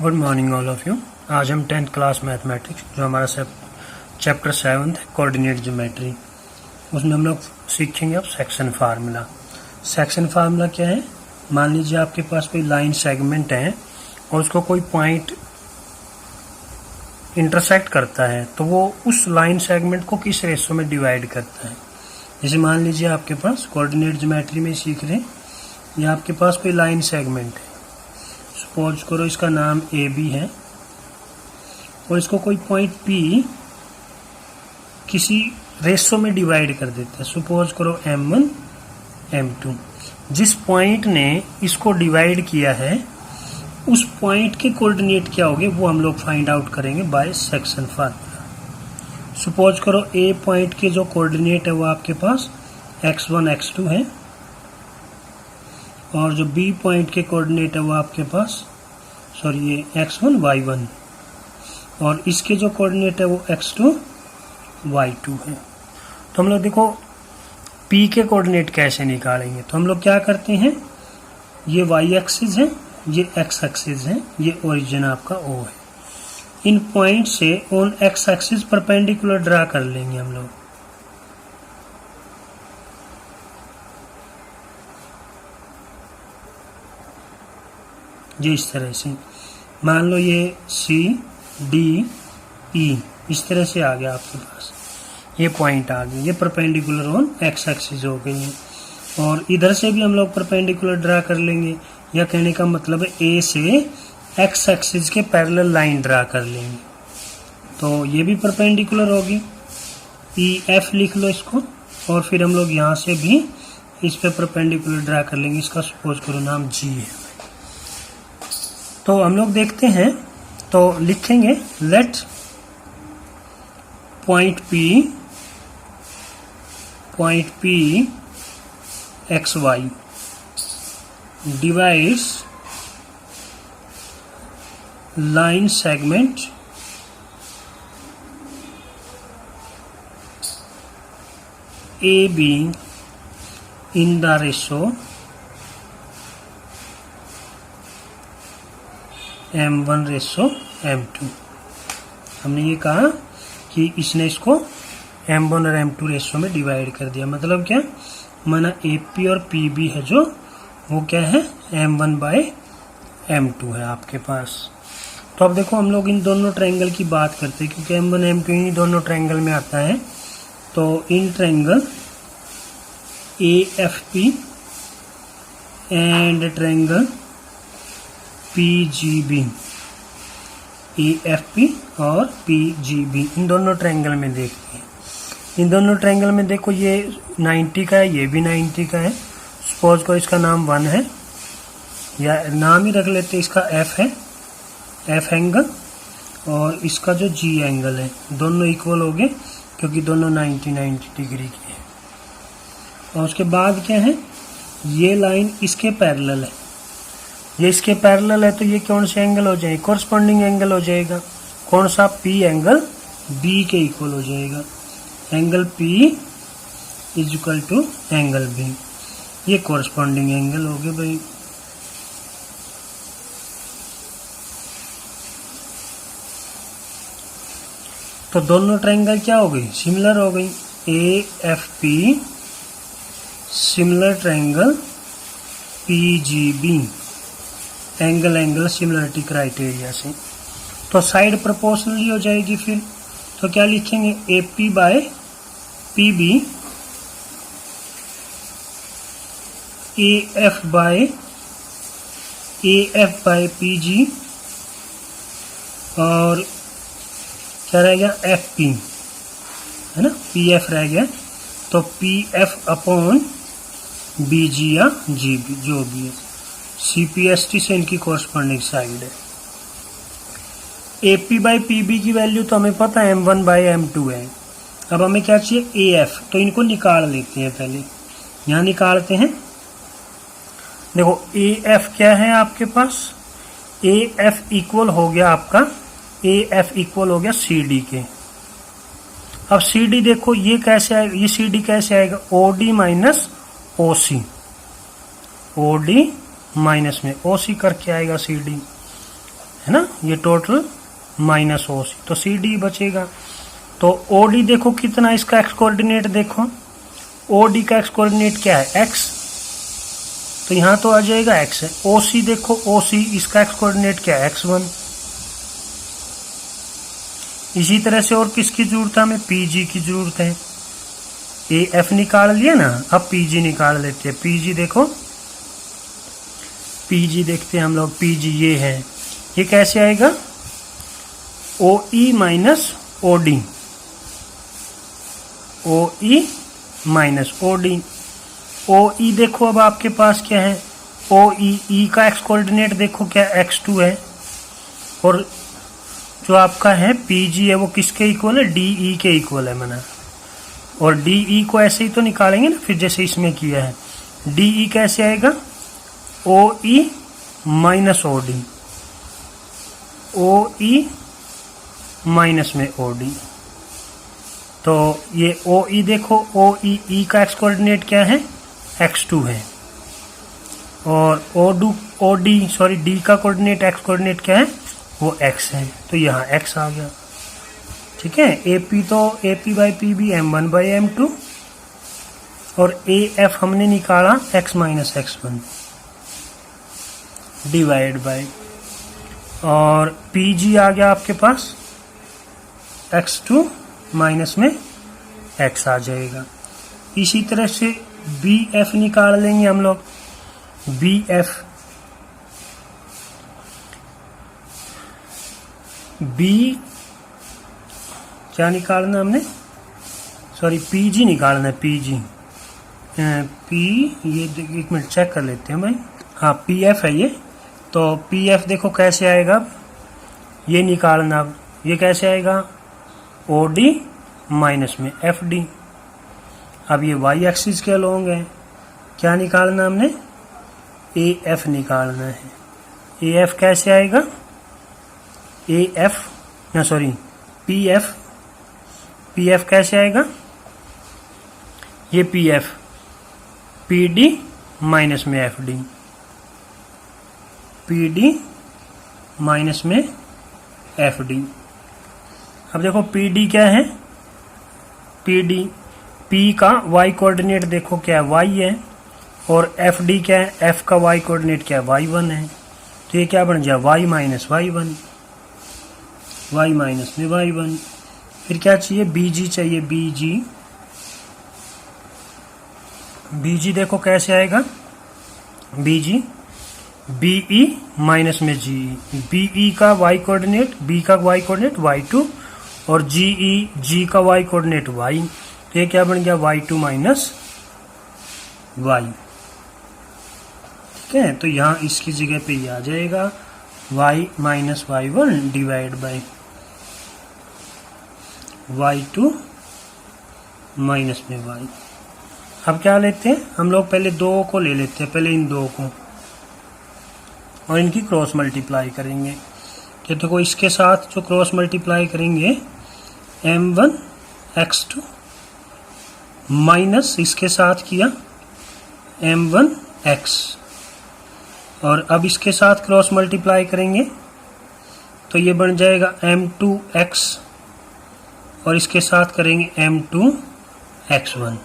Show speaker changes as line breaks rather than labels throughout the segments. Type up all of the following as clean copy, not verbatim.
Good morning all of you. आज हम 10th class mathematics जो हमारा चैप्टर 7 है कोऑर्डिनेट ज्योमेट्री, उसमें हम लोग सीखेंगे अब सेक्शन फार्मूला। सेक्शन फार्मूला क्या है? मान लीजिए आपके पास कोई लाइन सेगमेंट है और उसको कोई पॉइंट इंटरसेक्ट करता है तो वो उस लाइन सेगमेंट को किस रेशो में डिवाइड करता है। जैसे मान लीजिए आपके पास कोऑर्डिनेट ज्योमेट्री में सीख रहे हैं, ये आपके पास कोई लाइन सेगमेंट है, सपोज करो इसका नाम ए बी है और इसको कोई पॉइंट पी किसी रेशो में डिवाइड कर देता है, सपोज करो M1 M2। जिस पॉइंट ने इसको डिवाइड किया है उस पॉइंट के कोऑर्डिनेट क्या होंगे वो हम लोग फाइंड आउट करेंगे बाय सेक्शन फार्मूला। सपोज करो ए पॉइंट के जो कोऑर्डिनेट है वो आपके पास x1 x2 है और जो बी पॉइंट के कोऑर्डिनेट है वो आपके पास ये x1 y1 और इसके जो कोऑर्डिनेट है वो x2 y2 है। तो हम लोग देखो p के कोऑर्डिनेट कैसे निकालेंगे। तो हम लोग क्या करते हैं, ये y एक्सिस है, ये x एक्सिस है, ये ओरिजिन आपका O है। इन पॉइंट से on x axis perpendicular draw कर लेंगे हम लोग। ये इस तरह से मान लो ये C D E इस तरह से आ गया आपके पास, ये पॉइंट आ गए, ये परपेंडिकुलर ऑन x एक्सिस हो गई है। और इधर से भी हम लोग परपेंडिकुलर ड्रा कर लेंगे, या कहने का मतलब है A से x एक्सिस के पैरेलल लाइन ड्रा कर लेंगे तो ये भी परपेंडिकुलर होगी। EF लिख लो इसको और फिर हम लोग यहाँ से भी इस पे परपेंडिकुलर ड्रा कर लेंगे, इसका सपोज करो नाम G है। तो हम लोग देखते हैं, तो लिखेंगे let point P XY divides line segment AB in the ratio M1:M2। हमने ये कहा कि इसने इसको M1 और M2 रेशो में डिवाइड कर दिया। मतलब क्या माना AP और PB है जो वो क्या है M1/M2 है आपके पास। तो अब देखो हम लोग इन दोनों ट्रायंगल की बात करते हैं क्योंकि M1 M2 इन दोनों ट्रायंगल में आता है। तो in triangle AFP and triangle PGB, AFP और PGB इन दोनों ट्रायंगल में देखते हैं। इन दोनों ट्रायंगल में देखो ये 90 का है, ये भी 90 का है। सपोज को इसका नाम 1 है, या नाम ही रख लेते हैं, इसका F है, F एंगल और इसका जो G एंगल है, दोनों इक्वल हो गए क्योंकि दोनों 90 डिग्री के हैं। और उसके बाद क्या है, ये लाइन इसके पैरेलल है, ये इसके पैरेलल है तो ये कौन से एंगल हो जाएगा, कोरस्पॉन्डिंग एंगल हो जाएगा। कौन सा, P एंगल B के इक्वल हो जाएगा। Angle P is equal to angle B, ये कोरस्पॉन्डिंग एंगल हो गए भाई। तो दोनों ट्रायंगल क्या हो गई, सिमिलर हो गई। AFP similar triangle PGB angle similarity criteria से। तो साइड प्रोपोर्शनली हो जाएगी। फिर तो क्या लिखेंगे, AP/PB AF/PG और क्या रह गया, FP है ना, PF रह गया। तो PF/BG या GB जो भी है, CPST से इनकी कोरस्पॉन्डिंग साइड है। AP/PB की वैल्यू तो हमें पता है M1/M2 है। अब हमें क्या चाहिए, AF, तो इनको निकाल लेते हैं। पहले यहाँ निकालते हैं। देखो AF क्या है आपके पास, AF इक्वल हो गया आपका, AF इक्वल हो गया CD के। अब CD देखो ये कैसे आएगा, ये CD कैसे आएगा, OD minus OC, OD minus में OC करके आएगा CD। है ना, ये टोटल माइनस ओ सी, तो सी डी बचेगा। तो ओ डी देखो कितना, इसका एक्स कोऑर्डिनेट देखो, ओ डी का एक्स कोऑर्डिनेट क्या है, एक्स, तो यहां तो आ जाएगा एक्स है। ओ सी देखो, ओ सी इसका एक्स कोऑर्डिनेट क्या है, एक्स वन। इसी तरह से और किसकी जरूरत है, हमें पी जी की जरूरत है। ए एफ निकाल लिया ना, अब पी जी निकाल लेते हैं। पी जी देखो, पी जी देखते हैं हम लोग, पी जी ये है, ये कैसे आएगा, ओ ई माइनस ओ डी, ओ ई माइनस ओ डी। ओ ई देखो अब आपके पास क्या है, ओ ई का एक्स कोऑर्डिनेट देखो क्या, एक्स टू है, और जो आपका है पी जी है वो किसके इक्वल है, डी ई के इक्वल है मना। और डी ई को ऐसे ही तो निकालेंगे ना फिर, जैसे इसमें किया है। डी ई कैसे आएगा, ओ ई माइनस ओ डी, ओ ई माइनस में ओ डी। तो ये ओ ई देखो, ओ ई का एक्स कोऑर्डिनेट क्या है, एक्स टू है, और ओ डी का कोऑर्डिनेट एक्स कोऑर्डिनेट क्या है, वो एक्स है, तो यहाँ एक्स आ गया। ठीक है, ए पी तो A P by P B M one by M two, और ए एफ हमने निकाला X minus X one divide by, और पी जी आ गया आपके पास एक्स टू माइनस में एक्स आ जाएगा। इसी तरह से बी एफ निकाल लेंगे हम लोग, बी एफ, बी क्या निकालना हमने, सॉरी पी जी निकालना है, पी जी, पी ये एक मिनट चेक कर लेते हैं भाई, हाँ पी एफ है ये। तो पी एफ देखो कैसे आएगा, अब ये निकालना, अब ये कैसे आएगा, ओ डी माइनस में एफ डी। अब ये वाई एक्सिस के अलोंग है, क्या निकालना हमने, ए एफ निकालना है। ए एफ कैसे आएगा, ए एफ ना sorry P F, P F कैसे आएगा, ये P F P D minus में F D, P D minus में एफ डी। अब देखो पी डी क्या है, पी डी, पी का वाई कोऑर्डिनेट देखो क्या है, वाई है, और एफ डी क्या है, एफ का वाई कोऑर्डिनेट क्या है, वाई वन है। तो ये क्या बन जाए, Y minus Y one, Y minus में वाई वन। फिर क्या चाहिए, बी जी चाहिए, बी जी, बी जी देखो कैसे आएगा, B G B E minus में जी, बी ई का वाई कोऑर्डिनेट, बी का वाई कोऑर्डिनेट वाई टू, और जी ई, जी का वाई कोऑर्डिनेट वाई, तो ये क्या बन गया, वाई टू माइनस वाई। ठीक है, तो यहाँ इसकी जगह पे ये आ जाएगा Y minus Y one divide by Y two minus में वाई। अब क्या लेते हैं हम लोग, पहले दो को ले लेते हैं, पहले इन दो को, और इनकी क्रॉस मल्टीप्लाई करेंगे। तो देखो इसके साथ जो क्रॉस मल्टीप्लाई करेंगे, m1 x2 माइनस इसके साथ किया m1 x, और अब इसके साथ क्रॉस मल्टीप्लाई करेंगे तो ये बन जाएगा m2 x, और इसके साथ करेंगे m2 x1।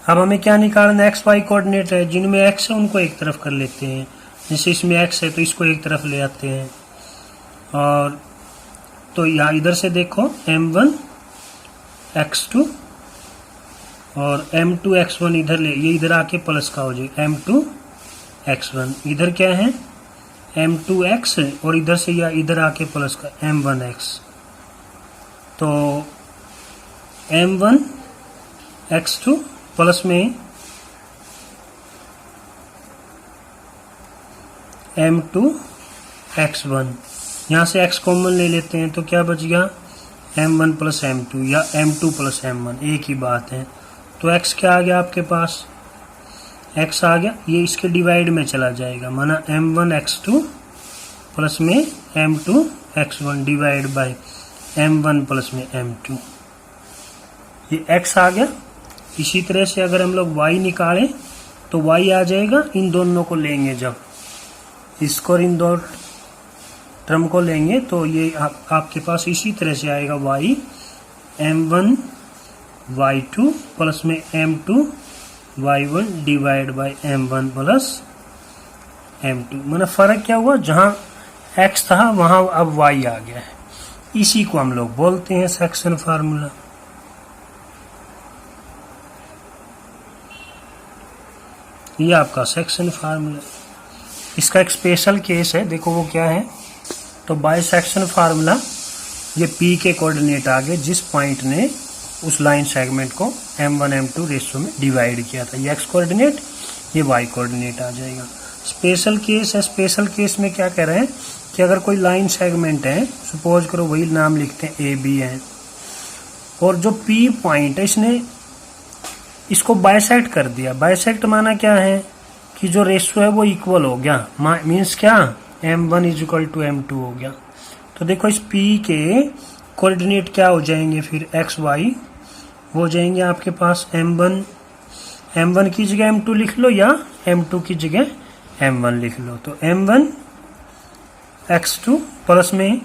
अब हमें क्या निकालना, एक्स वाई कोऑर्डिनेट है, जिनमें एक्स है उनको एक तरफ कर लेते हैं, जैसे इसमें एक्स है तो इसको एक तरफ ले आते हैं, और तो यहाँ इधर से देखो m1 x2 और m2 x1 इधर ले, ये इधर आके प्लस का हो जाएगा m2 x1, इधर क्या है m2 x, और इधर से या इधर आके प्लस का m1 x, तो m1 x2 प्लस में m2 x1, यहाँ से x कॉमन ले लेते हैं तो क्या बच गया m1 प्लस m2 या m2 प्लस m1, एक ही बात है। तो x क्या आ गया आपके पास, x आ गया, ये इसके डिवाइड में चला जाएगा, माना m1 x2 प्लस में m2 x1 divide by m1 plus में m2, ये x आ गया। इसी तरह से अगर हम लोग y निकालें तो y आ जाएगा, इन दोनों को लेंगे जब इसको इन दो टर्म को लेंगे तो ये आपके पास इसी तरह से आएगा y m1 y2 प्लस में m2 y1 divide by m1 plus m2। मतलब फर्क क्या हुआ, जहां x था वहां अब y आ गया है। इसी को हम लोग बोलते हैं सेक्शन फार्मूला। ये आपका सेक्शन फार्मूला। इसका एक स्पेशल केस है, देखो वो क्या है। तो बाय सेक्शन फार्मूला ये p के कोऑर्डिनेट आ गए जिस पॉइंट ने उस लाइन सेगमेंट को m1 m2 रेशियो में डिवाइड किया था। ये x कोऑर्डिनेट, ये y कोऑर्डिनेट आ जाएगा। स्पेशल केस है। स्पेशल केस में क्या कह रहे हैं कि अगर कोई लाइन सेगमेंट है, सपोज करो वही नाम लिखते हैं ए बी है, और जो p पॉइंट है इसने इसको बाइसेक्ट कर दिया। बाइसेक्ट माना क्या है कि जो रेशियो है वो इक्वल हो गया, मीन्स क्या m1 is equal to m2 हो गया। तो देखो इस p के कोऑर्डिनेट क्या हो जाएंगे फिर x y, वो हो जाएंगे आपके पास m1 की जगह m2 लिख लो या m2 की जगह m1 लिख लो। तो m1 x2 प्लस में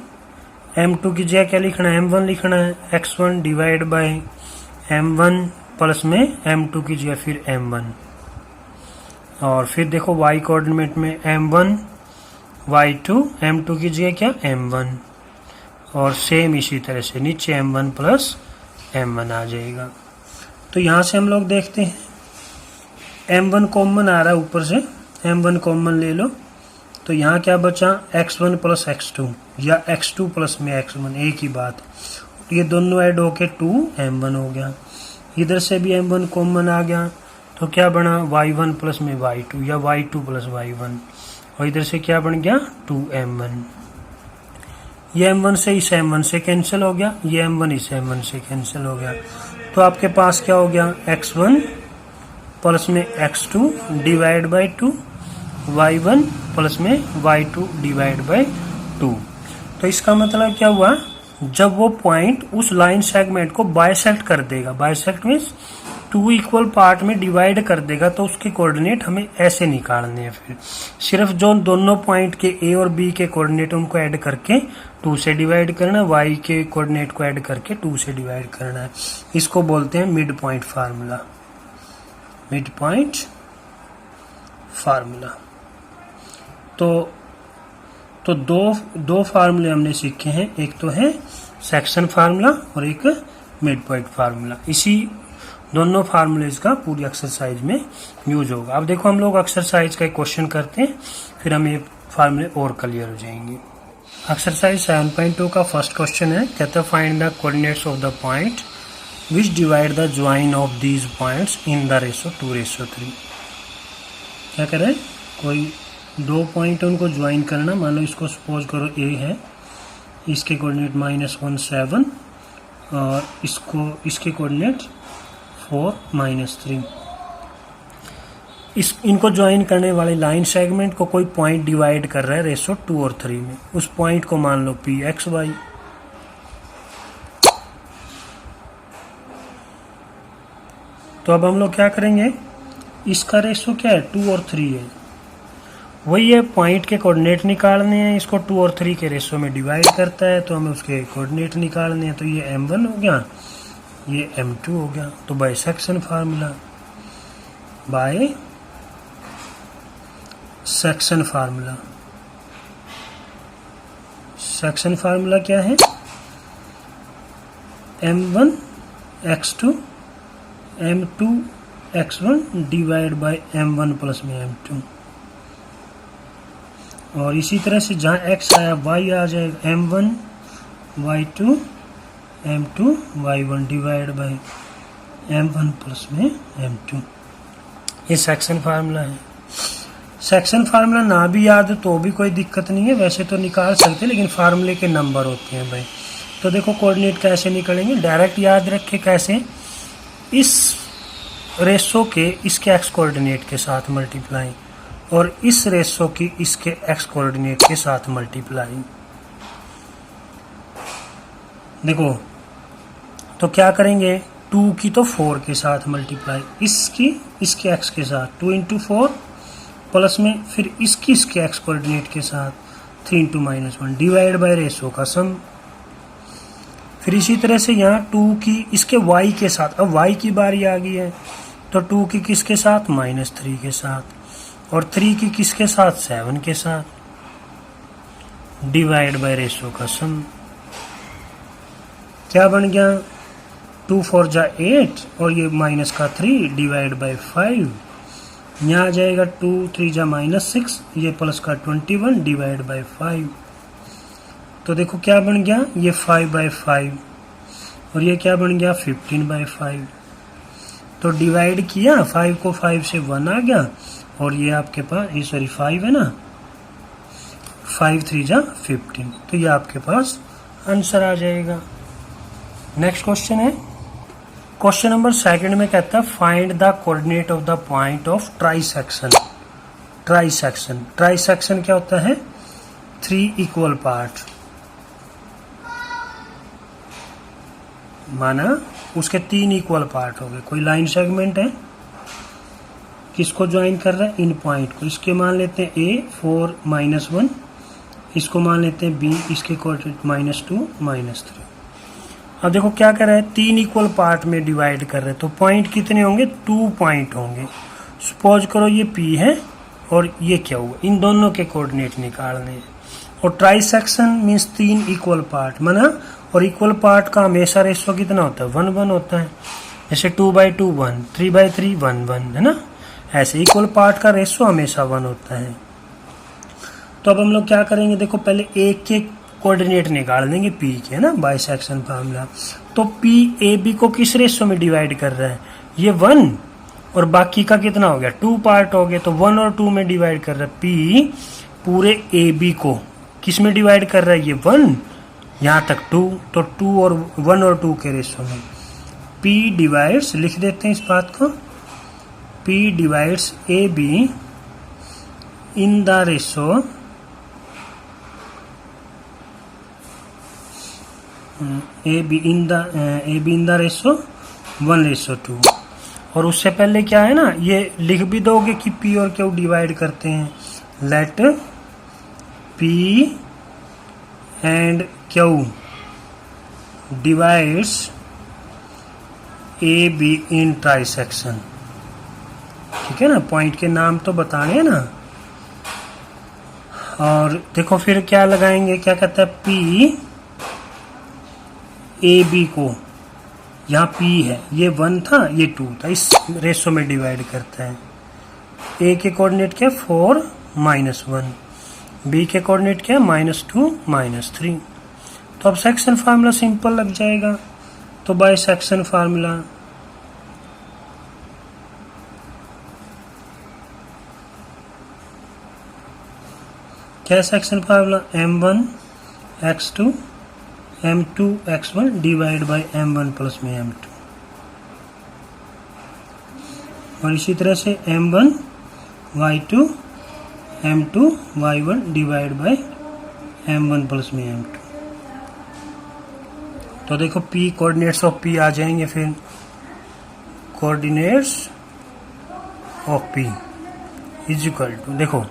m2 की जगह क्या लिखना है, m1 लिखना है, x1 divide by m1 plus में m2 की जगह फिर m1। और फिर देखो y कोऑर्डिनेट में m1 y2 m2 की जगह क्या m1, और सेम इसी तरह से नीचे m1 प्लस m1 आ जाएगा। तो यहां से हम लोग देखते हैं m1 कॉमन आ रहा है, ऊपर से m1 कॉमन ले लो तो यहाँ क्या बचा x1 प्लस x2 या x2 प्लस में x1, एक ही बात। ये दोनों ऐड होके 2m1 हो गया। इधर से भी m1 कॉमन आ गया तो क्या बना y1 प्लस में y2 या y2 प्लस y1, और इधर से क्या बन गया 2m1। ये m1 से इस m1 से कैंसिल हो गया, ये m1 इस m1 से कैंसिल हो गया। तो आपके पास क्या हो गया x1 प्लस में x2 divide by 2, y1 plus में y2 डिवाइड बाय 2। तो इसका मतलब क्या हुआ, जब वो पॉइंट उस लाइन सेगमेंट को बाइसेक्ट कर देगा, बाइसेक्ट मीन्स 2 इक्वल पार्ट में डिवाइड कर देगा, तो उसके कोऑर्डिनेट हमें ऐसे निकालने हैं। फिर सिर्फ जो दोनों पॉइंट के a और b के कोऑर्डिनेट उनको ऐड करके 2 से डिवाइड करना है, y के कोऑर्डिनेट को ऐड करके 2 से डिवाइड करना है। इसको बोलते हैं mid point formula, mid point formula. तो दो फार्मूले हमने सीखे हैं, एक तो है सेक्शन फार्मूला और एक मिड पॉइंट फार्मूला। इसी दोनों फार्मूलेज का पूरी एक्सरसाइज में यूज होगा। अब देखो हम लोग एक्सरसाइज का एक क्वेश्चन करते हैं, फिर हम ये फार्मूले और क्लियर हो जाएंगे। एक्सरसाइज 7.2 का फर्स्ट क्वेश्चन है, कहता है find the coordinates of the point which divide the join of these points in the ratio 2:3। क्या कह रहे हैं, कोई दो पॉइंट उनको ज्वाइन करना। मान लो इसको सपोज करो ए है, इसके कोऑर्डिनेट -1 7 और इसके कोऑर्डिनेट 4 -3। इनको ज्वाइन करने वाले लाइन सेगमेंट को कोई पॉइंट डिवाइड कर रहा है रेशो 2 और 3 में। उस पॉइंट को मान लो p x y। तो अब हम लोग क्या करेंगे, इसका रेशो क्या है 2 और 3 है, वही है पॉइंट के कोऑर्डिनेट निकालने हैं। इसको 2 और 3 के रेशो में डिवाइड करता है तो हमें उसके कोऑर्डिनेट निकालने हैं। तो ये m1 हो गया, ये m2 हो गया। तो by section formula, by section formula, section formula क्या है, m1 x2 m2 x1 divide by m1 plus में m2। और इसी तरह से जहाँ x आया y आ जाएगा m1 y2 m2 y1 divide by m1 plus में m2। ये सेक्शन फार्मूला है। सेक्शन फार्मूला ना भी याद तो भी कोई दिक्कत नहीं है, वैसे तो निकाल सकते हैं, लेकिन फार्मूले के नंबर होते हैं भाई। तो देखो कोऑर्डिनेट कैसे निकलेंगे, डायरेक्ट याद रखे कैसे, इस रेशो के इसके x कोऑर्डिनेट के साथ मल्टीप्लाई और इस रेशो की इसके x कोऑर्डिनेट के साथ मल्टीप्लाई। देखो तो क्या करेंगे, 2 की तो 4 के साथ मल्टीप्लाई, इसकी इसके x के साथ 2 × 4 प्लस में फिर इसकी इसके एक्स कोऑर्डिनेट के साथ 3 into -1 डिवाइड बाय रेशो का सम। फिर इसी तरह से यहाँ 2 की इसके y के साथ, अब y की बारी आ गई है तो 2 की किसके साथ, -3 के साथ, और 3 की किसके साथ, 7 के साथ, डिवाइड बाय रेशो का सम। क्या बन गया, 2 4 जा 8 और ये माइनस का 3 डिवाइड बाय 5। यहाँ आ जाएगा 2 3 जा -6, ये प्लस का 21 डिवाइड बाय 5। तो देखो क्या बन गया, ये 5/5 और ये क्या बन गया, 15/5। तो डिवाइड किया, 5 को 5 से 1 आ गया और ये आपके पास, ये सॉरी 5 है ना, 5 3 जा 15। तो ये आपके पास आंसर आ जाएगा। नेक्स्ट क्वेश्चन है, क्वेश्चन नंबर 2 में कहता है find the coordinate of the point of trisection. Trisection, trisection क्या होता है, 3 इक्वल पार्ट, माना उसके 3 इक्वल पार्ट हो गए। कोई लाइन सेगमेंट है, किसको ज्वाइन कर रहा है, इन पॉइंट को। इसके मान लेते हैं a 4 -1, इसको मान लेते हैं b, इसके कोऑर्डिनेट -2 -3। अब देखो क्या कर रहा है, 3 इक्वल पार्ट में डिवाइड कर रहे हैं, तो पॉइंट कितने होंगे, 2 पॉइंट होंगे। सपोज करो ये P है और ये क्या हुआ, इन दोनों के कोऑर्डिनेट निकालने हैं। और ट्राइसेक्शन मींस 3 इक्वल पार्ट माना, और इक्वल पार्ट का हमेशा रेशो कितना होता है, 1/1 होता है। जैसे 2/2 1, 3/3 1/1 है ना, ऐसे इक्वल पार्ट का रेशो हमेशा 1 होता है। तो अब हम लोग क्या करेंगे, देखो पहले एक के कोऑर्डिनेट निकाल देंगे P के, है ना, बाइसेक्शन फार्मूला। तो P AB को किस रेशो में डिवाइड कर रहा है, ये 1, और बाकी का कितना हो गया, 2 पार्ट हो गए, तो 1 और 2 में डिवाइड कर रहा है। P पूरे AB को किस में डिवाइड कर रहा है, ये 1 यहाँ तक 2, तो 2 और 1 और 2 के रेशो में। P डिवाइड्स, लिख देते हैं इस बात को, P divides AB in the ratio AB in the ratio 1:2। और उससे पहले क्या है ना, ये लिख भी दोगे कि P और Q डिवाइड करते हैं। Let P and Q divides AB in trisection. ठीक है ना, पॉइंट के नाम तो बताने हैं ना। और देखो फिर क्या लगाएंगे, क्या कहता है, P AB को, यहाँ P है, ये 1 था, ये 2 था, इस रेशो में डिवाइड करता है। A के कोऑर्डिनेट क्या, 4 -1, B के कोऑर्डिनेट क्या, -2 -3। तो अब सेक्शन फार्मूला सिंपल लग जाएगा। तो बाय सेक्शन फार्मूला क्या, section formula M1 x2 M2 x1 divide by M1 plus में M2, और इसी तरह से M1 y2 M2 y1 divide by M1 plus में M2। तो देखो P कोऑर्डिनेट्स ऑफ P आ जाएंगे, फिर coordinates of P is equal to, देखो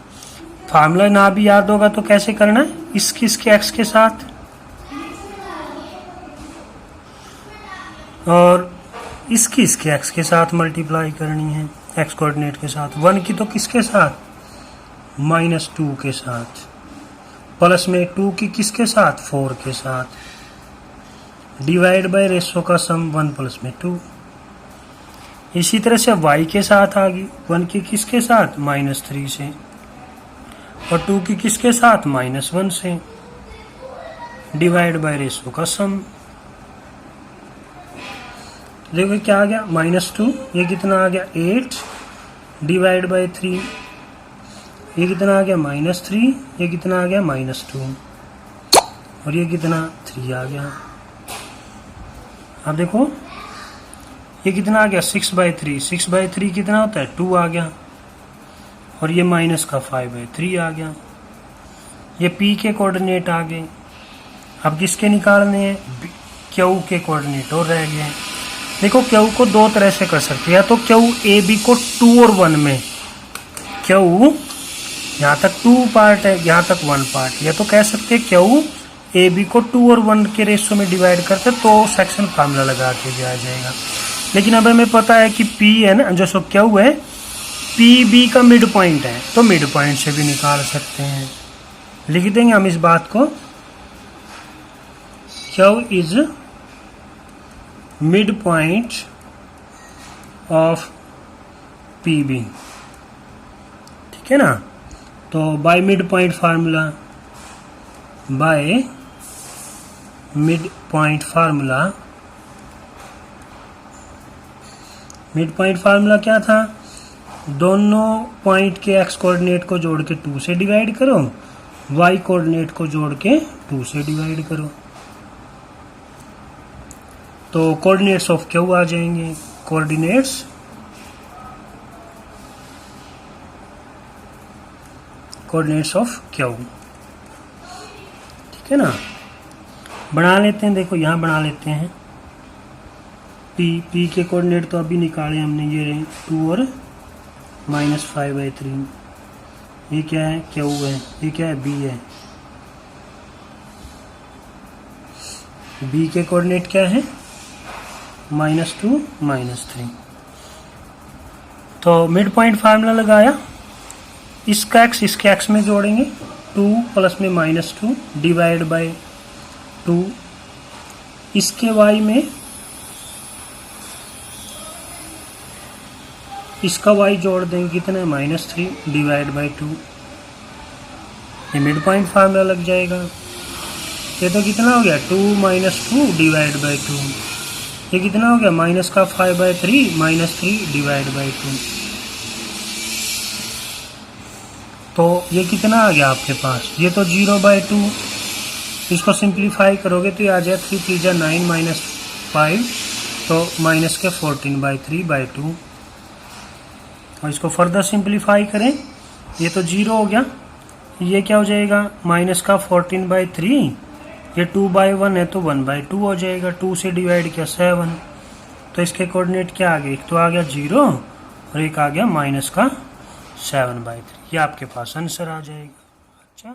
फार्मूला ना भी याद होगा तो कैसे करना है, इसके x के साथ और इसकी इसके x के साथ मल्टीप्लाई करनी है, x कोऑर्डिनेट के साथ। 1 की तो किसके साथ, -2 के साथ, प्लस में 2 की किसके साथ, 4 के साथ, डिवाइड बाय रेशो का सम 1 प्लस में 2। इसी तरह से y के साथ आ गई, 1 की किसके साथ, -3 से, और 2 की किसके साथ, -1 से, डिवाइड बाय रेशो का सम। देखो क्या आ गया, -2, ये कितना आ गया, 8 डिवाइड बाय 3, ये कितना आ गया, -3, ये कितना आ गया, -2, और ये कितना, 3 आ गया। अब देखो ये कितना आ गया, 6/3, 6/3 कितना होता है, 2 आ गया, और ये माइनस का 5/3 आ गया। ये P के कोऑर्डिनेट आ गए। अब किसके निकालने हैं, Q के कोऑर्डिनेट और रह गए। देखो Q को 2 तरह से कर सकते हैं, या तो Q AB को 2 और 1 में, Q यहाँ तक 2 पार्ट है, यहाँ तक 1 पार्ट। या तो कह सकते हैं क्यू ए बी को 2 और 1 के रेशियो में डिवाइड करते तो सेक्शन फार्मूला लगा के दिया जाएगा। लेकिन अब हमें पता है कि पी है ना, जो सो क्यू है, पी बी का मिड पॉइंट है, तो मिड पॉइंट से भी निकाल सकते हैं। लिख देंगे हम इस बात को, Q is mid point of P B, ठीक है ना। तो by mid point formula, by mid point formula, mid point formula क्या था, दोनों पॉइंट के एक्स कोऑर्डिनेट को जोड़ के 2 से डिवाइड करो, वाई कोऑर्डिनेट को जोड़ के 2 से डिवाइड करो, तो कोऑर्डिनेट्स ऑफ क्यू आ जाएंगे। कोऑर्डिनेट्स ऑफ क्यू, ठीक है ना। बना लेते हैं, देखो यहां बना लेते हैं। पी के कोऑर्डिनेट तो अभी निकाले हमने, ये रहे 2 और -5/3। ये क्या है, क्यू है, ये क्या है, बी है। बी के कोऑर्डिनेट क्या है, -2 -3। तो मिड पॉइंट फार्मूला लगाया, इसका एक्स इसके एक्स में जोड़ेंगे, 2 प्लस में -2 डिवाइड बाय 2, इसके वाई में इसका y जोड़ देंगे, कितना है, -3 डिवाइड बाई 2। ये मिड पॉइंट फार्मूला लग जाएगा। ये तो कितना हो गया, 2 - 2 डिवाइड बाई 2। ये कितना हो गया, -5/3 -3 डिवाइड बाई 2। तो ये कितना आ गया आपके पास, ये तो 0/2। इसको सिंप्लीफाई करोगे तो ये आ जाए 3 3 9 -5, तो माइनस के 14/3/2। और इसको फर्दर सिंप्लीफाई करें, ये तो 0 हो गया, ये क्या हो जाएगा, -14/3, ये 2/1 है तो 1/2 हो जाएगा, 2 से डिवाइड किया 7। तो इसके कोऑर्डिनेट क्या आ गए, एक तो आ गया 0 और एक आ गया -7/3। ये आपके पास आंसर आ जाएगा। अच्छा।